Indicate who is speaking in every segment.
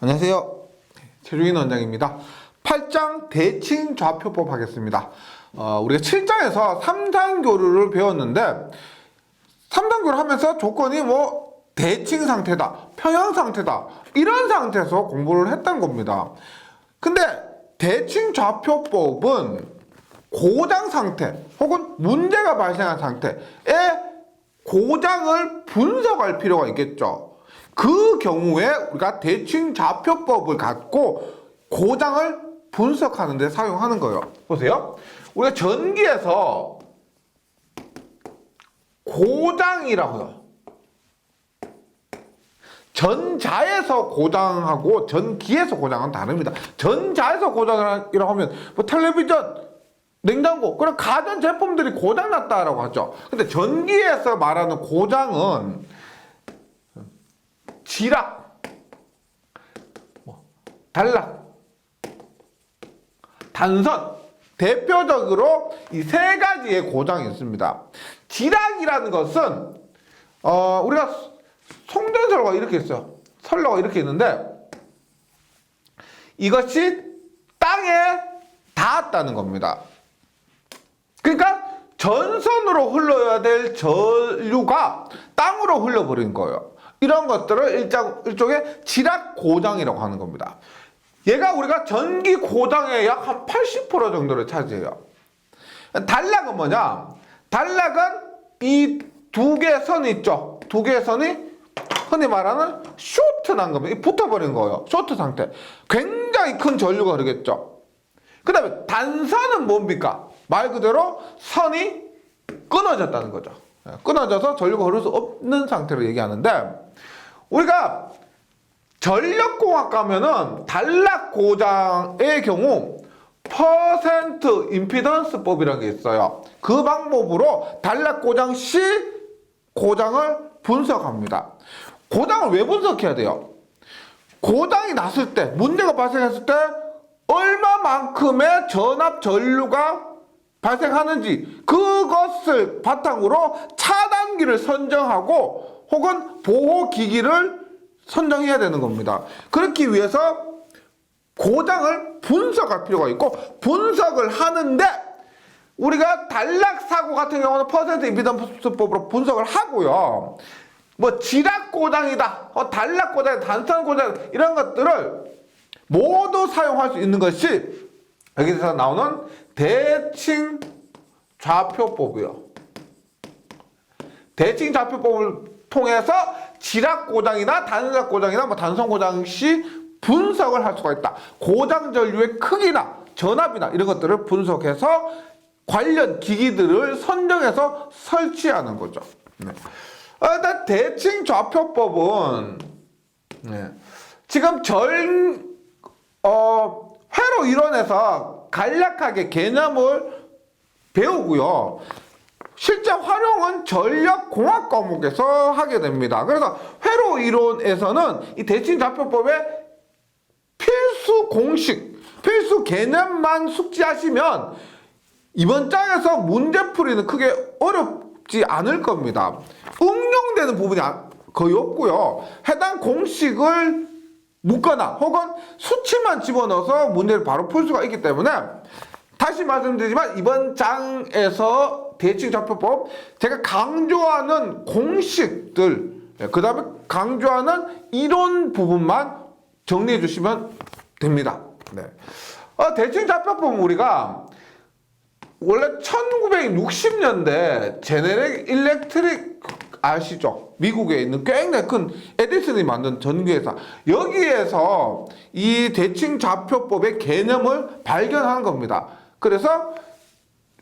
Speaker 1: 안녕하세요. 최종인 원장입니다. 8장 대칭 좌표법 하겠습니다. 우리가 7장에서 3단교류를 배웠는데 3단교를 하면서 조건이 대칭 상태다, 평형 상태다 이런 상태에서 공부를 했던 겁니다. 근데 대칭 좌표법은 고장 상태 혹은 문제가 발생한 상태에 고장을 분석할 필요가 있겠죠. 그 경우에 우리가 대칭 좌표법을 갖고 고장을 분석하는 데 사용하는 거예요. 보세요. 우리가 전기에서 고장이라고요. 전자에서 고장하고 전기에서 고장은 다릅니다. 전자에서 고장이라고 하면 텔레비전, 냉장고, 그런 가전 제품들이 고장났다라고 하죠. 근데 전기에서 말하는 고장은 지락, 단락, 단선, 대표적으로 이 세 가지의 고장이 있습니다. 지락이라는 것은 우리가 송전설과 이렇게 있어요. 선로가 이렇게 있는데 이것이 땅에 닿았다는 겁니다. 그러니까 전선으로 흘러야 될 전류가 땅으로 흘러버린 거예요. 이런 것들을 일종의 지락 고장이라고 하는 겁니다. 얘가 우리가 전기 고장의 약 한 80% 정도를 차지해요. 단락은 뭐냐? 단락은 이 두 개의 선이 있죠. 두 개의 선이 흔히 말하는 쇼트 난 겁니다. 붙어버린 거예요. 쇼트 상태. 굉장히 큰 전류가 흐르겠죠. 그 다음에 단선은 뭡니까? 말 그대로 선이 끊어졌다는 거죠. 끊어져서 전류가 흐를 수 없는 상태를 얘기하는데 우리가 전력공학 가면은 단락 고장의 경우 퍼센트 임피던스법이라는 게 있어요. 그 방법으로 단락 고장 시 고장을 분석합니다. 고장을 왜 분석해야 돼요? 고장이 났을 때, 문제가 발생했을 때 얼마만큼의 전압 전류가 발생하는지 그것을 바탕으로 차단기를 선정하고 혹은 보호기기를 선정해야 되는 겁니다. 그렇기 위해서 고장을 분석할 필요가 있고 분석을 하는데 우리가 단락 사고 같은 경우는 퍼센트 임피던스법으로 분석을 하고요. 지락 고장이다, 단락 고장, 단선 고장 이런 것들을 모두 사용할 수 있는 것이 여기서 나오는 대칭 좌표법이요. 대칭 좌표법을 통해서 지락 고장이나 단락 고장이나 단선 고장 시 분석을 할 수가 있다. 고장 전류의 크기나 전압이나 이런 것들을 분석해서 관련 기기들을 선정해서 설치하는 거죠. 일단 대칭 좌표법은 지금 회로 이론에서 간략하게 개념을 배우고요. 실제 활용은 전력공학 과목에서 하게 됩니다. 그래서 회로 이론에서는 이 대칭 좌표법의 필수 공식, 필수 개념만 숙지하시면 이번 장에서 문제 풀이는 크게 어렵지 않을 겁니다. 응용되는 부분이 거의 없고요. 해당 공식을 묻거나 혹은 수치만 집어넣어서 문제를 바로 풀 수가 있기 때문에 다시 말씀드리지만 이번 장에서 대칭 좌표법 제가 강조하는 공식들 그 다음에 강조하는 이론 부분만 정리해 주시면 됩니다. 대칭 좌표법은 우리가 원래 1960년대 제네럴 일렉트릭 아시죠? 미국에 있는 굉장히 큰 에디슨이 만든 전기회사 여기에서 이 대칭 좌표법의 개념을 발견한 겁니다. 그래서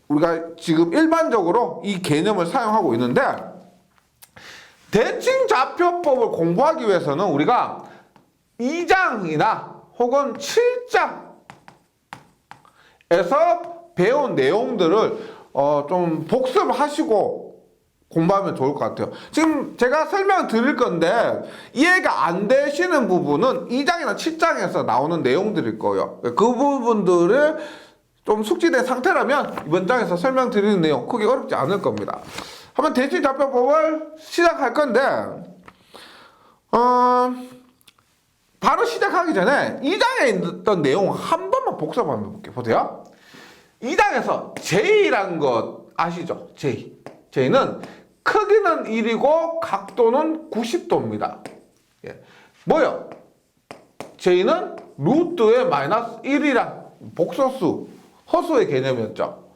Speaker 1: 우리가 지금 일반적으로 이 개념을 사용하고 있는데 대칭 좌표법을 공부하기 위해서는 우리가 2장이나 혹은 7장에서 배운 내용들을 좀 복습을 하시고 공부하면 좋을 것 같아요. 지금 제가 설명 드릴 건데 이해가 안 되시는 부분은 2장이나 7장에서 나오는 내용들일 거예요. 그 부분들을 좀 숙지된 상태라면 이번 장에서 설명드리는 내용 크게 어렵지 않을 겁니다. 한번 대칭 좌표법을 시작할 건데 바로 시작하기 전에 2장에 있던 내용 한 번만 복습 한번 해볼게요. 보세요. 2장에서 J라는 것 아시죠? J. J는 크기는 1이고 각도는 90도입니다. 예. 뭐요? J는 루트의 마이너스 1이란 복소수, 허수의 개념이었죠.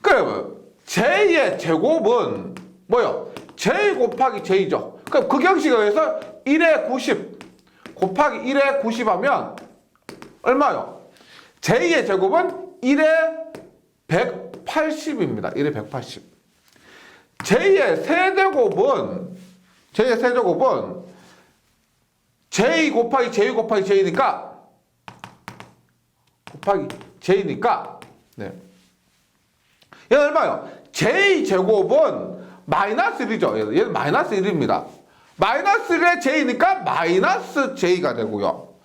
Speaker 1: 그러면 J의 제곱은 뭐요? J 곱하기 J죠. 그럼 그 경식에 의해서 1에 90 곱하기 1에 90 하면 얼마요? J의 제곱은 1에 180입니다. 1에 180. J의 세제곱은 J 곱하기 J 곱하기 J니까 네. 얘는 얼마요? J 제곱은 마이너스 1이죠. 얘는 마이너스 1입니다. 마이너스 1에 J니까 마이너스 J가 되고요.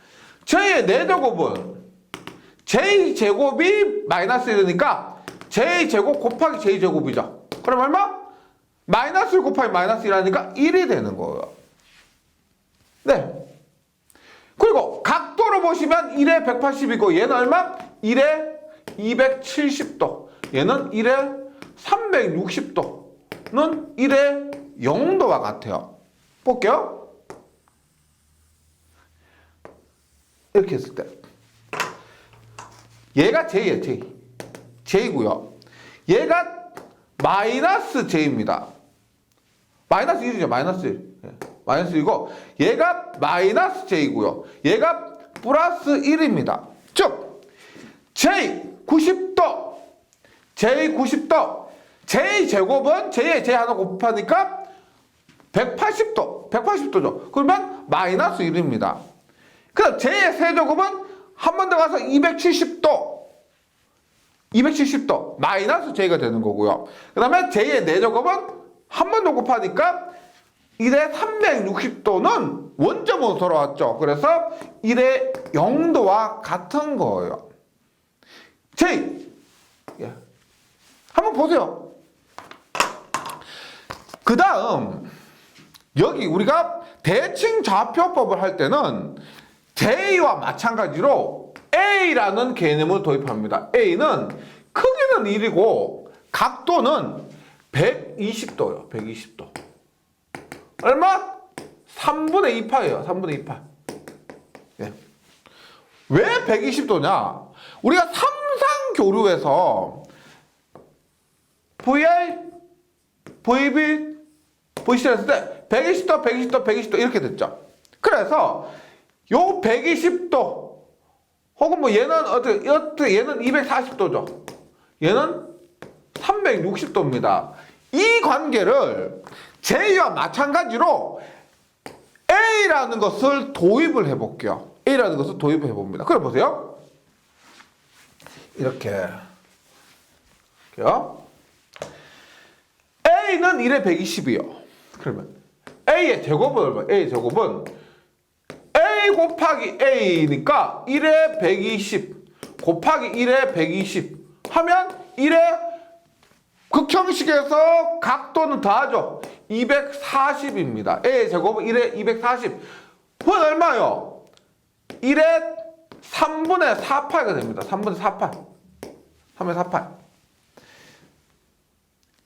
Speaker 1: J의 4제곱은 J 제곱이 마이너스 1이니까 J 제곱 곱하기 J 제곱이죠. 그럼 얼마? 마이너스 1 곱하기 마이너스 1하니까 1이 되는 거예요. 네. 그리고 각도로 보시면 1에 180이고 얘는 얼마? 1에 270도. 얘는 1에 360도는 1에 0도와 같아요. 볼게요. 이렇게 했을 때 얘가 J예요. J고요. 얘가 마이너스 J입니다. 마이너스 1이죠. 마이너스 1. 마이너스 1이고 얘가 마이너스 J고요. 얘가 플러스 1입니다. 즉 J 90도 J 제곱은 J에 J 하나 곱하니까 180도죠. 그러면 마이너스 1입니다. 그럼 J의 세제곱은 한 번 더 가서 270도 마이너스 J가 되는 거고요. 그 다음에 J의 4제곱은 한 번 더 곱하니까 1에 360도는 원점으로 돌아왔죠. 그래서 1에 0도와 같은 거예요. J 한번 보세요. 그 다음 여기 우리가 대칭 좌표법을 할 때는 J와 마찬가지로 A라는 개념을 도입합니다. A는 크기는 1이고 각도는 120도예요. 120도. 얼마? 3분의 2파예요. 3분의 2파. 예. 왜 120도냐? 우리가 삼상교류에서 VR, VB, VC 했을 때 120도 이렇게 됐죠. 그래서 요 120도 혹은 뭐 얘는 얘는 240도죠. 얘는 360도입니다. 이 관계를 J와 마찬가지로 A라는 것을 도입을 해볼게요. A라는 것을 도입을 해봅니다. 그래 보세요. 이렇게요. A는 1에 120이요. 그러면 A의 제곱은 얼마? A의 제곱은 A 곱하기 A니까 1에 120 곱하기 1에 120 하면 1에 극형식에서 각도는 더하죠. 240입니다. A의 제곱은 1에 240. 그건 얼마요? 1에 3분의 4파가 됩니다. 3분의 4파. 3분의 4파.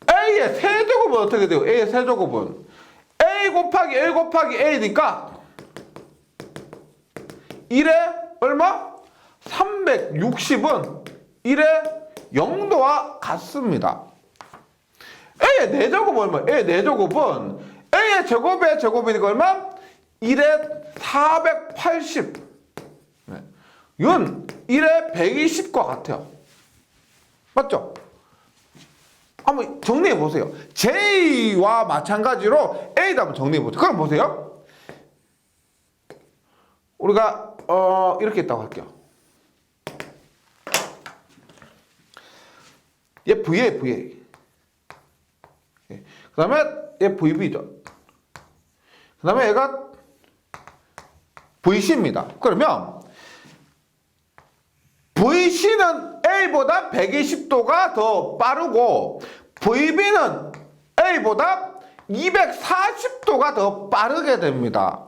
Speaker 1: A의 세제곱은 어떻게 돼요? A의 세제곱은 A 곱하기 A 곱하기 A니까 1에 얼마? 360은 1에 0도와 같습니다. A의 4제곱은 얼마? A의 4제곱은 A의 제곱의 제곱이니까 얼마? 1에 480. 네. 이건 1에 120과 같아요. 맞죠? 한번 정리해 보세요. J와 마찬가지로 A도 한번 정리해 보세요. 그럼 보세요. 우리가 이렇게 있다고 할게요. 얘 VA. 그 다음에 얘 VB죠. 그 다음에 얘가 VC입니다. 그러면 VC는 A보다 120도가 더 빠르고 VB는 A보다 240도가 더 빠르게 됩니다.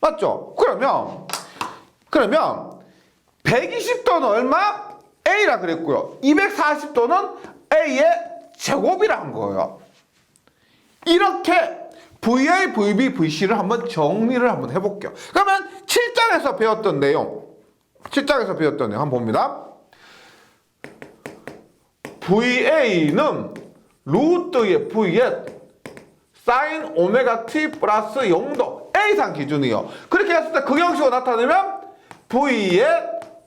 Speaker 1: 맞죠? 그러면 120도는 얼마? A라 그랬고요. 240도는 A의 제곱이라 한 거예요. 이렇게 VA, VB, VC를 한번 정리를 한번 해볼게요. 그러면 7장에서 배웠던 내용 한번 봅니다. VA는 루트의 V에 사인 오메가 T 플러스 0도 A상 기준이요. 그렇게 했을 때 그 형식으로 나타내면 V의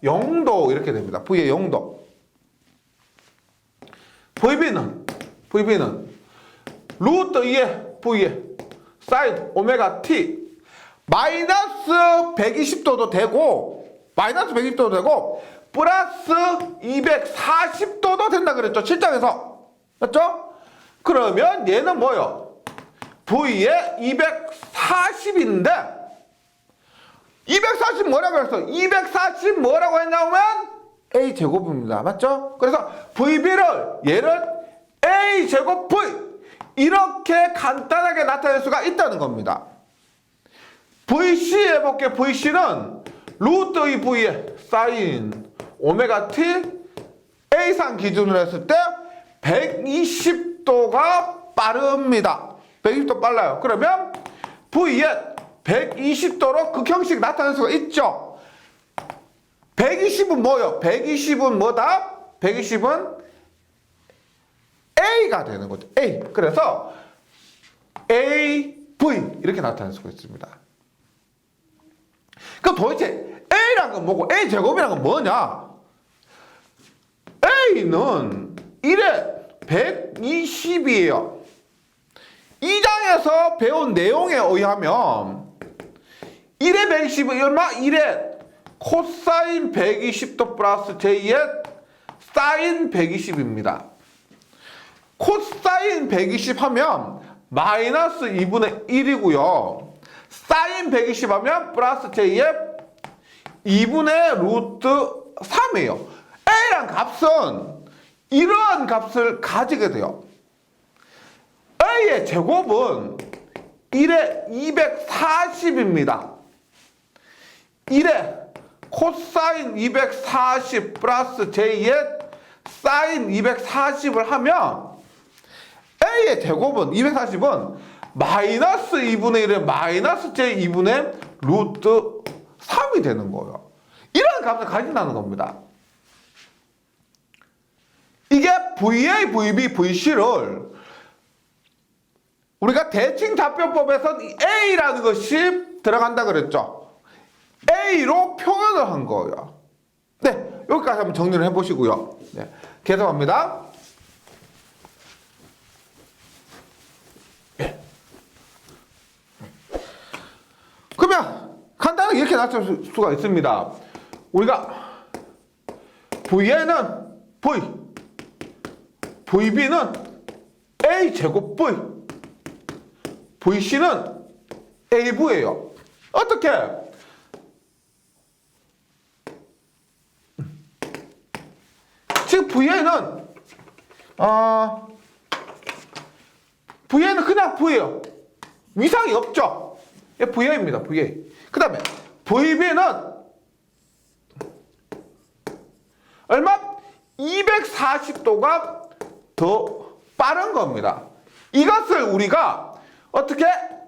Speaker 1: 0도 이렇게 됩니다. V의 0도. VB는 루트 2의 V에 사인 오메가 T 마이너스 120도도 되고 플러스 240도도 된다 그랬죠. 7장에서. 맞죠? 그러면 얘는 뭐요? V에 240인데 240 뭐라고 했어? 240 뭐라고 했냐면 A제곱입니다. 맞죠? 그래서 VB를 얘를 A제곱 V 이렇게 간단하게 나타낼 수가 있다는 겁니다. VC 해볼게. VC는 루트 2V의 사인 오메가 T A상 기준으로 했을 때 120도가 빠릅니다. 120도 빨라요. 그러면 V에 120도로 극형식 나타낼 수가 있죠. 120은 뭐요? 120은 뭐다? 120은 A가 되는 거죠. A. 그래서 AV 이렇게 나타낼 수가 있습니다. 그럼 도대체 A란 건 뭐고 A제곱이란 건 뭐냐? A는 1에 120이에요. 2장에서 배운 내용에 의하면 1에 120은 얼마? 1에 코사인 120도 플러스 J의 사인 120입니다. 코사인 120 하면 마이너스 2분의 1이고요. 사인 120 하면 플러스 J의 2분의 루트 3이에요. A란 값은 이러한 값을 가지게 돼요. A의 제곱은 1에 240입니다. 1에 코사인 240 플러스 J의 사인 240을 하면 A의 제곱은 240은 마이너스 2분의 1에 마이너스 J 2분의 루트 3이 되는 거예요. 이런 값을 가진다는 겁니다. 이게 VA, VB, VC를 우리가 대칭 답변법에서 A라는 것이 들어간다 그랬죠. A로 표현을 한 거예요. 네, 여기까지 한번 정리를 해보시고요. 네, 계속합니다. 네. 그러면 간단하게 이렇게 나타낼 수가 있습니다. 우리가 VA는 V, VB는 A제곱 V, VC는 AV예요. 어떻게? 지금 VA는 그냥 V예요. 위상이 없죠. VA입니다. VA. 그 다음에 VB는 얼마? 240도가 더 빠른 겁니다. 이것을 우리가 어떻게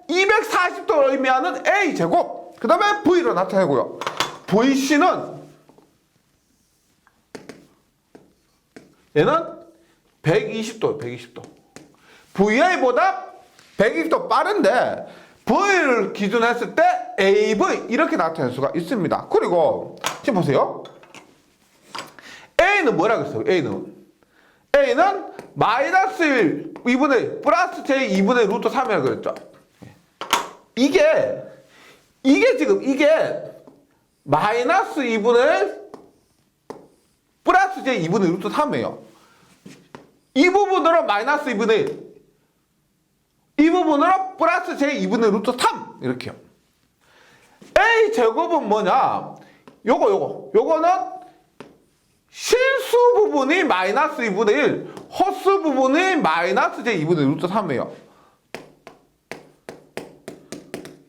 Speaker 1: 240도를 의미하는 A제곱 그 다음에 V로 나타내고요. VC는 얘는 120도예요. 120도. VA보다 120도 빠른데 V를 기준으로 했을 때 AV 이렇게 나타낼 수가 있습니다. 그리고 지금 보세요. A는 뭐라고 했어요? A는 마이너스 1 2분의 플러스 J 2분의 루트 3이라고 그랬죠. 이게 지금 마이너스 2분의 플러스 J 2분의 루트 3이에요. 이 부분으로 마이너스 2분의 1 이 부분으로 플러스 J 2분의 루트 3 이렇게요. A 제곱은 뭐냐? 요거는 실수 부분이 마이너스 2분의 1 홀수 부분이 마이너스 J 2분의 루트 3이에요.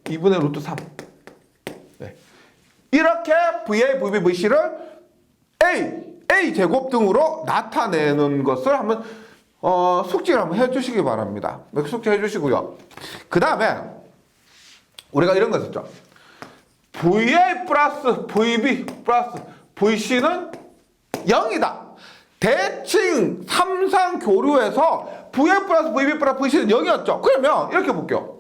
Speaker 1: 2분의 루트 3 이렇게 VA, VB, VC를 A 제곱 등으로 나타내는 것을 한번 숙지를 한번 해주시기 바랍니다. 이렇게 숙지해 주시고요. 그 다음에 우리가 이런 거 썼죠. VA 플러스 VB 플러스 VC는 0이다. 대칭 3상 교류에서 VA 플러스 VB 플러스 VC는 0이었죠. 그러면 이렇게 볼게요.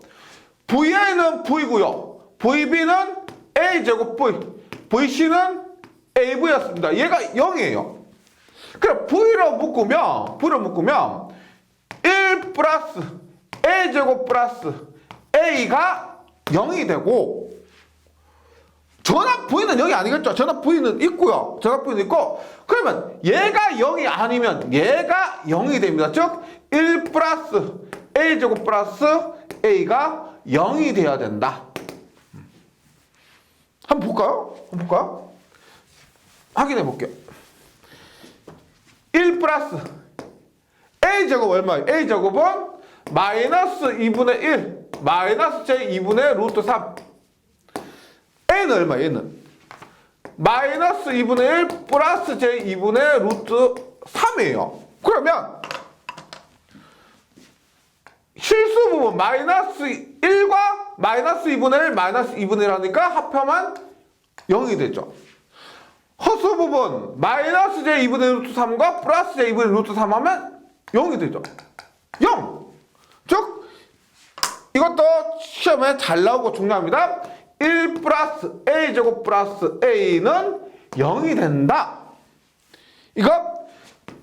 Speaker 1: VA는 V고요. VB는 A제곱 V. VC는 AV였습니다. 얘가 0이에요. 그럼 V로 묶으면 1 플러스 A제곱 플러스 A가 0이 되고 전압 V는 0이 아니겠죠. 전압 V는 있고요. 전압 V는 있고 그러면 얘가 0이 아니면 얘가 0이 됩니다. 즉 1 플러스 A제곱 플러스 A가 0이 돼야 된다. 한번 볼까요? 확인해 볼게요. 1 플러스 A제곱 얼마예요? A제곱은 마이너스 2분의 1 마이너스 제2분의 루트 3. A는 얼마예요? A는 마이너스 2분의 1 플러스 제2분의 루트 3이에요. 그러면 실수 부분 마이너스 1과 마이너스 2분의 1 마이너스 2분의 1 하니까 합하면 0이 되죠. 허수 부분 마이너스 제2분의 루트 3과 플러스 제2분의 루트 3 하면 0이 되죠. 0! 즉 이것도 시험에 잘 나오고 중요합니다. 1 플러스 A제곱 플러스 A는 0이 된다. 이거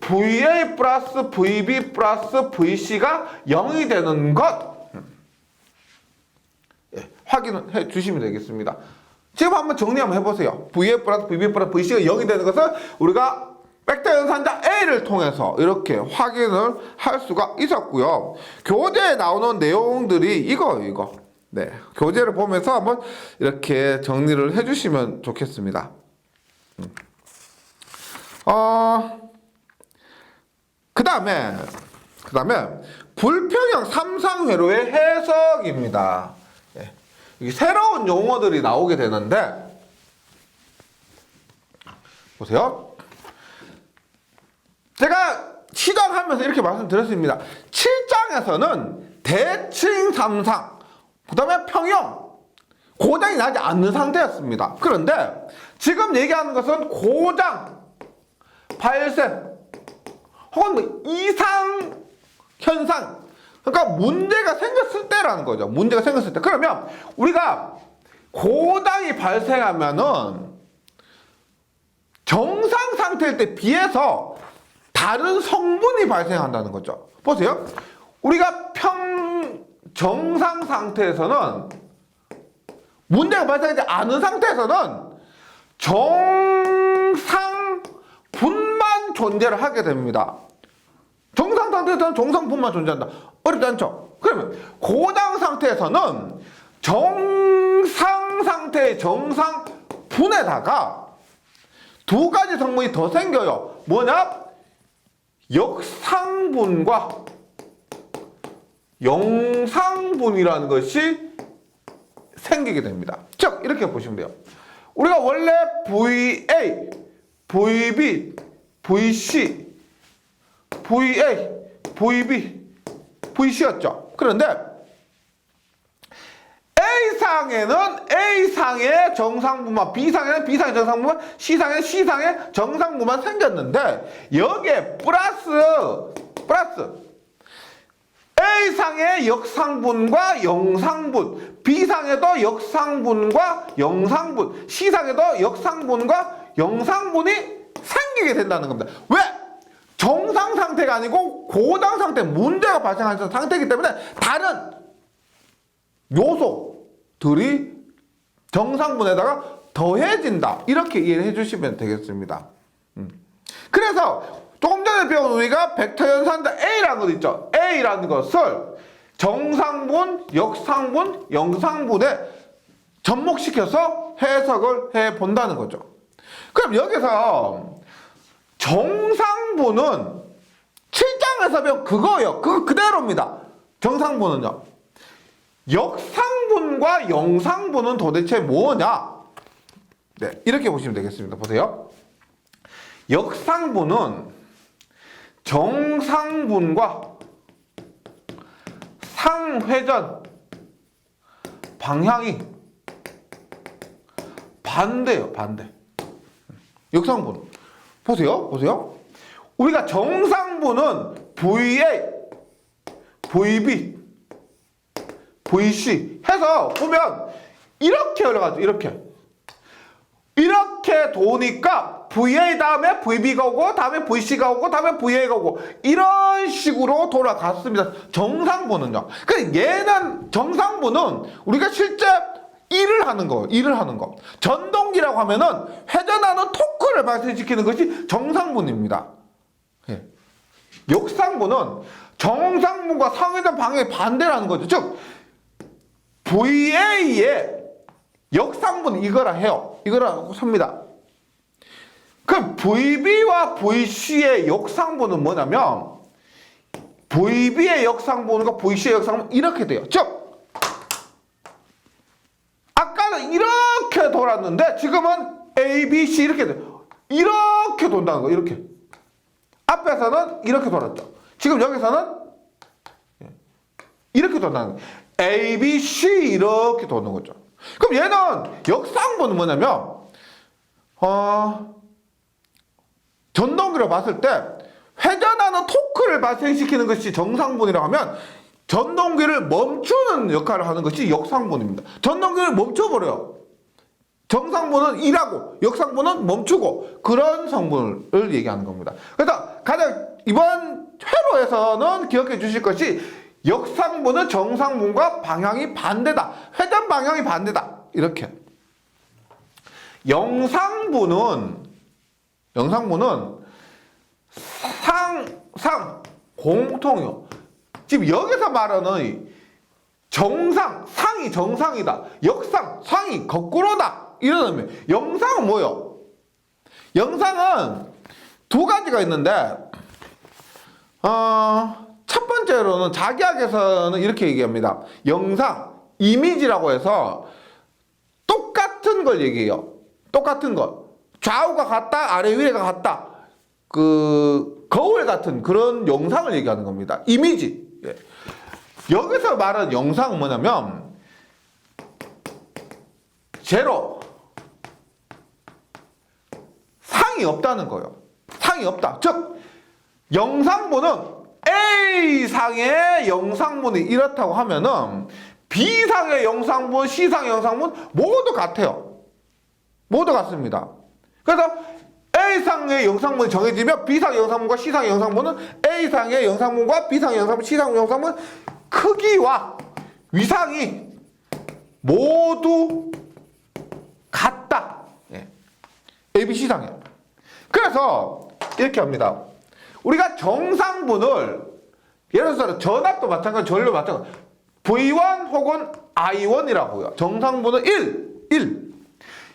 Speaker 1: VA 플러스 VB 플러스 VC가 0이 되는 것 확인해 주시면 되겠습니다. 지금 한번 정리 한번 해보세요. VA 플러스 VB 플러스 VC가 0이 되는 것을 우리가 벡터 연산자 A를 통해서 이렇게 확인을 할 수가 있었고요. 교재에 나오는 내용들이 이거. 네, 교재를 보면서 한번 이렇게 정리를 해주시면 좋겠습니다. 그 다음에 불평형 삼상회로의 해석입니다. 네, 이게 새로운 용어들이 나오게 되는데 보세요. 제가 시작하면서 이렇게 말씀드렸습니다. 7장에서는 대칭 삼상, 그 다음에 평형, 고장이 나지 않는 상태였습니다. 그런데 지금 얘기하는 것은 고장, 발생, 혹은 뭐 이상 현상, 그러니까 문제가 생겼을 때라는 거죠. 문제가 생겼을 때. 그러면 우리가 고장이 발생하면은 정상 상태일 때 비해서 다른 성분이 발생한다는 거죠. 보세요. 우리가 정상 상태에서는 문제가 발생하지 않은 상태에서는 정상분만 존재를 하게 됩니다. 정상 상태에서는 정상분만 존재한다. 어렵지 않죠? 그러면 고장 상태에서는 정상 상태의 정상분에다가 두 가지 성분이 더 생겨요. 뭐냐? 역상분과 영상분이라는 것이 생기게 됩니다. 즉 이렇게 보시면 돼요. 우리가 원래 VA, VB, VC, VA, VB, VC였죠. 그런데 A상에는 A상의 정상분만, B상에는 B상의 정상분만, C상에는 C상의 정상분만 생겼는데 여기에 플러스 A상의 역상분과 영상분, B상에도 역상분과 영상분, C상에도 역상분과 영상분이 생기게 된다는 겁니다. 왜? 정상 상태가 아니고 고장 상태, 문제가 발생하는 상태이기 때문에 다른 요소들이 정상분에다가 더해진다. 이렇게 이해해 주시면 되겠습니다. 그래서 조금 전에 배운 우리가 벡터 연산자 A라는 것 있죠. A라는 것을 정상분, 역상분, 영상분에 접목시켜서 해석을 해본다는 거죠. 그럼 여기서 정상분은 7장에서 배운 그거예요. 그거 그대로입니다. 정상분은요. 역상분과 영상분은 도대체 뭐냐? 네, 이렇게 보시면 되겠습니다. 보세요. 역상분은 정상분과 상회전 방향이 반대예요. 반대. 역상분. 보세요. 보세요. 우리가 정상분은 VA, VB, VC 해서 보면 이렇게 올라가죠. 이렇게 도니까 VA 다음에 VB가 오고 다음에 VC가 오고 다음에 VA가 오고 이런 식으로 돌아갔습니다. 정상분은요. 그러니까 얘는 정상분은 우리가 실제 일을 하는 거. 전동기라고 하면은 회전하는 토크를 발생시키는 것이 정상분입니다. 예. 역상분은 정상분과 상회전 방향이 반대라는 거죠. 즉 VA의 역상분 이거라 해요. 이거라고 섭니다. 그럼 VB와 VC의 역상분은 뭐냐면 VB의 역상분과 VC의 역상분은 이렇게 돼요. 즉 아까는 이렇게 돌았는데 지금은 A, B, C 이렇게 돼요. 이렇게 돈다는 거예요. 이렇게. 앞에서는 이렇게 돌았죠. 지금 여기서는 이렇게 돈다는 거예요. A, B, C 이렇게 도는 거죠. 그럼 얘는 역상분은 뭐냐면 전동기로 봤을 때 회전하는 토크를 발생시키는 것이 정상분이라고 하면 전동기를 멈추는 역할을 하는 것이 역상분입니다. 전동기를 멈춰버려요. 정상분은 일하고 역상분은 멈추고 그런 성분을 얘기하는 겁니다. 그래서 가장 이번 회로에서는 기억해 주실 것이 역상분은 정상분과 방향이 반대다. 회전 방향이 반대다. 이렇게. 영상분은 공통이요. 지금 여기서 말하는 상이 정상이다. 역상, 상이 거꾸로다. 이런 의미. 영상은 뭐예요? 영상은 두 가지가 있는데, 첫 번째로는 자기학에서는 이렇게 얘기합니다. 영상, 이미지라고 해서 똑같은 걸 얘기해요. 똑같은 것. 좌우가 같다, 아래 위가 같다. 거울 같은 그런 영상을 얘기하는 겁니다. 이미지. 예. 여기서 말하는 영상은 뭐냐면 제로. 상이 없다는 거예요. 상이 없다. 즉 영상분은 A상의 영상분이 이렇다고 하면은 B상의 영상분, C상의 영상분 모두 같아요. 모두 같습니다. 그래서 A상의 영상분이 정해지면 B상의 영상분과 C상의 영상분은 A상의 영상분과 B상의 영상분, C상의 영상분 크기와 위상이 모두 같다. 예. A, B, C상이에요. 그래서 이렇게 합니다. 우리가 정상분을 예를 들어서 전압도 마찬가지, 전류도 마찬가지 V1 혹은 I1이라고요. 정상분은 1.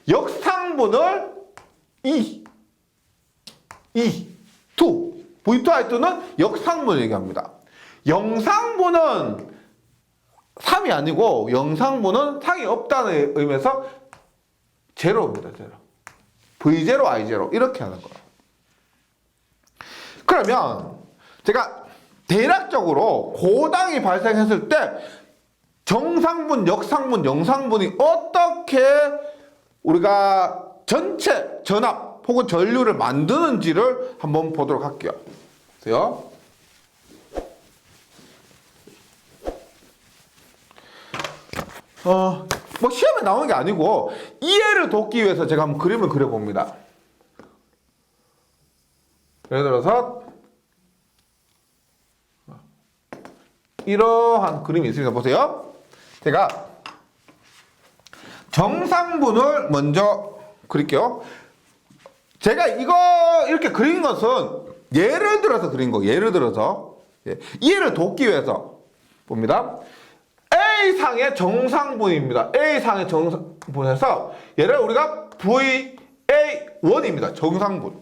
Speaker 1: 역상분을 2. V2, I2는 역상분을 얘기합니다. 영상분은 3이 아니고 영상분은 상이 없다는 의미에서 제로입니다. 제로. V0, I0 이렇게 하는 거예요. 그러면 제가 대략적으로 고당이 발생했을 때 정상분, 역상분, 영상분이 어떻게 우리가 전체 전압 혹은 전류를 만드는지를 한번 보도록 할게요. 보세요. 뭐 시험에 나오는 게 아니고 이해를 돕기 위해서 제가 한번 그림을 그려봅니다. 예를 들어서 이러한 그림이 있습니다. 보세요. 제가 정상분을 먼저 그릴게요. 제가 이거 이렇게 그린 것은 예를 들어서 그린 거예요. 예를 들어서 이해를 돕기 위해서 봅니다. A상의 정상분입니다. A상의 정상분에서 얘를 우리가 VA1입니다. 정상분.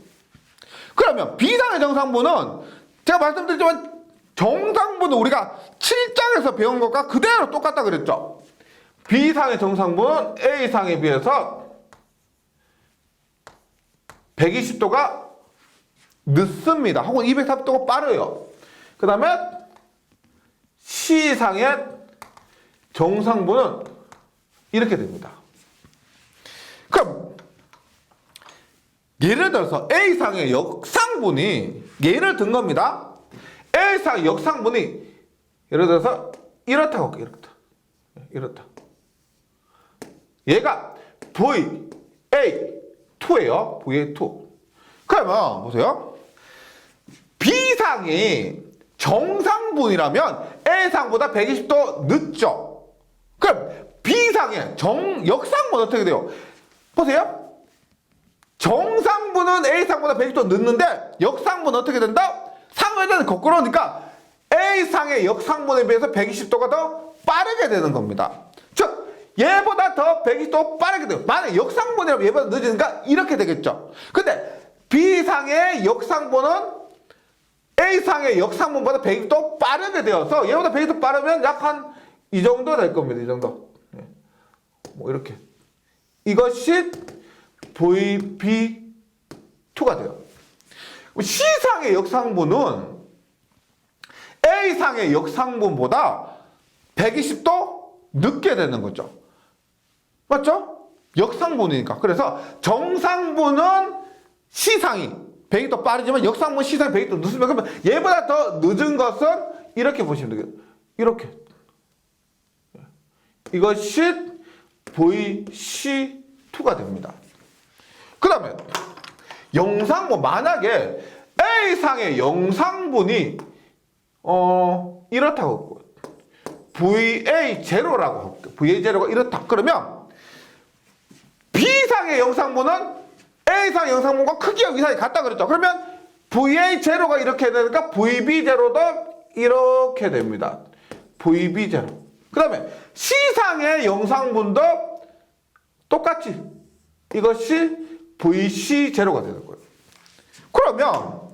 Speaker 1: 그러면 B상의 정상분은 제가 말씀드렸지만 정상분은 우리가 7장에서 배운 것과 그대로 똑같다 그랬죠. B상의 정상분은 A상에 비해서 120도가 늦습니다. 혹은 240도가 빠르요. 그 다음에 C상의 정상분은 이렇게 됩니다. 그럼 예를 들어서 A상의 역상분이 예를 든 겁니다. A상의 역상분이 예를 들어서 이렇다고 할게요. 이렇다. 얘가 VA2예요. VA2. 그러면 보세요. B상이 정상분이라면 A상보다 120도 늦죠. 그럼 B상의 역상분 어떻게 돼요? 보세요. 정상분은 A상보다 120도 늦는데 역상분은 어떻게 된다? 상회전은 거꾸로니까 A상의 역상분에 비해서 120도가 더 빠르게 되는 겁니다. 즉 얘보다 더 120도 빠르게 돼요. 만약 역상분이라면 얘보다 늦으니까 이렇게 되겠죠. 근데 B상의 역상분은 A상의 역상분보다 120도 빠르게 되어서 얘보다 120도 빠르면 약 한 이 정도 될 겁니다. 이 정도. 뭐 이렇게. 이것이 VB2가 돼요. C상의 역상분은 A상의 역상분보다 120도 늦게 되는 거죠. 맞죠? 역상분이니까. 그래서 정상분은 C상이 120도 빠르지만 역상분 C상이 120도 늦으면 그러면 얘보다 더 늦은 것은 이렇게 보시면 되겠죠. 이렇게. 이것이 VC2가 됩니다. 그 다음에 영상분 만약에 A상의 영상분이 이렇다고 VA0라고 할게요. VA0가 이렇다. 그러면 B상의 영상분은 A상의 영상분과 크기와 위상이 같다 그랬죠. 그러면 VA0가 이렇게 되니까 VB0도 이렇게 됩니다. VB0. 그 다음에 C상의 영상분도 똑같이 이것이 VC0가 되는 거예요. 그러면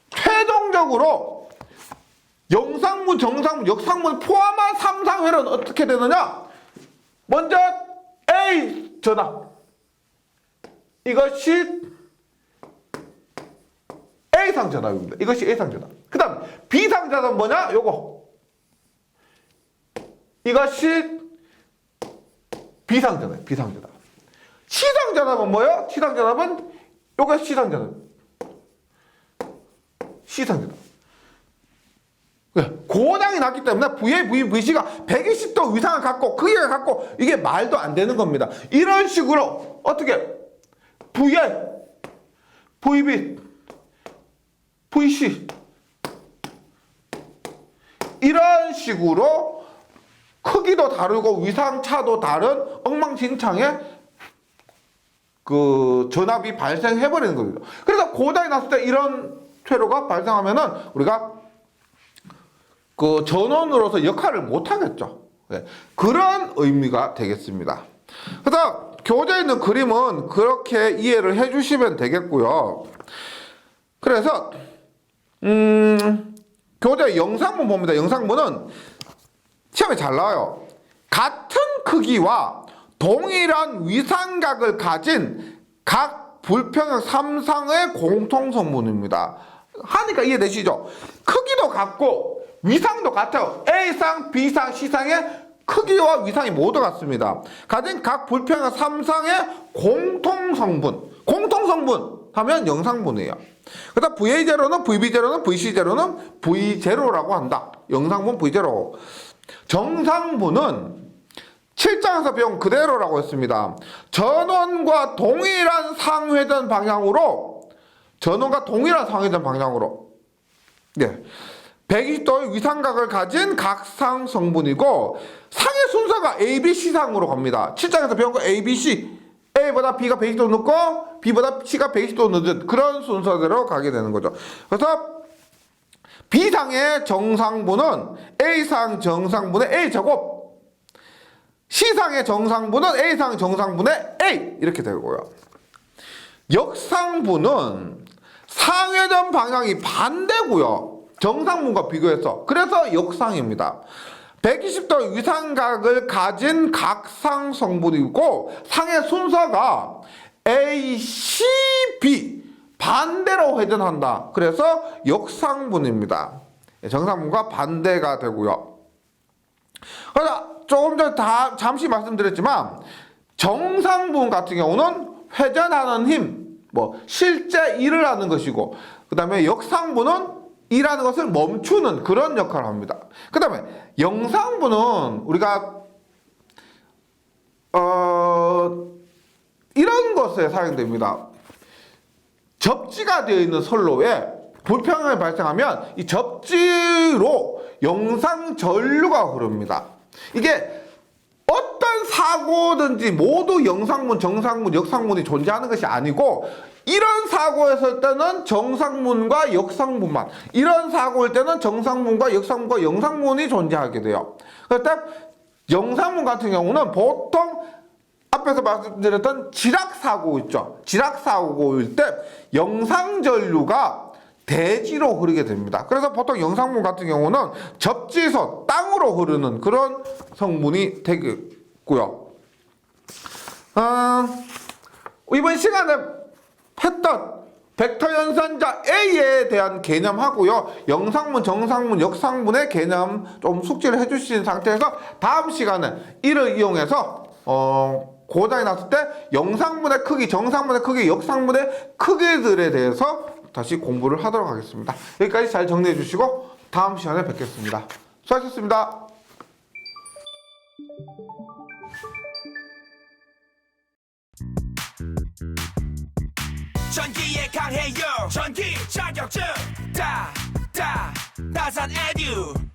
Speaker 1: 최종적으로 영상분, 정상분, 역상분 포함한 3상회로는 어떻게 되느냐? 먼저 A 전압. 이것이 A상 전압입니다. 이것이 A상 전압. 그 다음 B상 전압은 뭐냐? 요거. 이것이 B상 전압. B상 전압. C상 전압은 뭐예요? C상 전압은 요거 C상 전압. C상 전압. 고당이 났기 때문에 VC가 120도 위상을 갖고 크기가 갖고 이게 말도 안 되는 겁니다. 이런 식으로 어떻게 VA, VB, VC 이런 식으로 크기도 다르고 위상차도 다른 엉망진창의 그 전압이 발생해버리는 겁니다. 그래서 고당이 났을 때 이런 퇴로가 발생하면은 우리가 그 전원으로서 역할을 못하겠죠. 네. 그런 의미가 되겠습니다. 그래서 교재에 있는 그림은 그렇게 이해를 해주시면 되겠고요. 그래서 교재 영상문 봅니다. 영상문은 시험에 잘 나와요. 같은 크기와 동일한 위상각을 가진 각 불평형 3상의 공통성분입니다. 하니까 이해되시죠? 크기도 같고 위상도 같아요. A상, B상, C상의 크기와 위상이 모두 같습니다. 가진 각 불평형 3상의 공통성분. 공통성분 하면 영상분이에요. 그다음 VA0는 VB0는 VC0는 V0라고 한다. 영상분 V0. 정상분은 7장에서 배운 그대로라고 했습니다. 전원과 동일한 상회전 방향으로 네. 120도의 위상각을 가진 각상 성분이고 상의 순서가 A, B, C상으로 갑니다. 7장에서 배운 거 A, B, C. A보다 B가 120도 늦고 B보다 C가 120도 늦은 그런 순서대로 가게 되는 거죠. 그래서 B상의 정상분은 A상 정상분의 A제곱, C상의 정상분은 A상 정상분의 A 이렇게 되고요. 역상분은 상회전 방향이 반대고요. 정상분과 비교해서. 그래서 역상입니다. 120도 위상각을 가진 각상 성분이고 상의 순서가 A, C, B 반대로 회전한다. 그래서 역상분입니다. 정상분과 반대가 되고요. 그러나 조금 전에 잠시 말씀드렸지만 정상분 같은 경우는 회전하는 힘, 실제 일을 하는 것이고, 그 다음에 역상분은 일하는 것을 멈추는 그런 역할을 합니다. 그 다음에 영상분은 우리가 이런 것에 사용됩니다. 접지가 되어 있는 선로에 불평이 발생하면 이 접지로 영상 전류가 흐릅니다. 이게 어떤 사고든지 모두 영상문, 정상문, 역상문이 존재하는 것이 아니고, 이런 사고였을 때는 정상문과 역상문만, 이런 사고일 때는 정상문과 역상문과 영상문이 존재하게 돼요. 그럴 때 영상문 같은 경우는 보통 앞에서 말씀드렸던 지락사고 있죠. 지락사고일 때 영상전류가 대지로 흐르게 됩니다. 그래서 보통 영상문 같은 경우는 접지선, 땅으로 흐르는 그런 성분이 되겠고요. 이번 시간에 했던 벡터 연산자 A에 대한 개념하고요. 영상문, 정상문, 역상문의 개념 좀 숙지를 해주신 상태에서 다음 시간에 이를 이용해서 고장이 났을 때 영상문의 크기, 정상문의 크기, 역상문의 크기들에 대해서 다시 공부를 하도록 하겠습니다. 여기까지 잘 정리해 주시고 다음 시간에 뵙겠습니다. 수고하셨습니다.
Speaker 2: 전기에 강해요. 전기 자격증 나산 에듀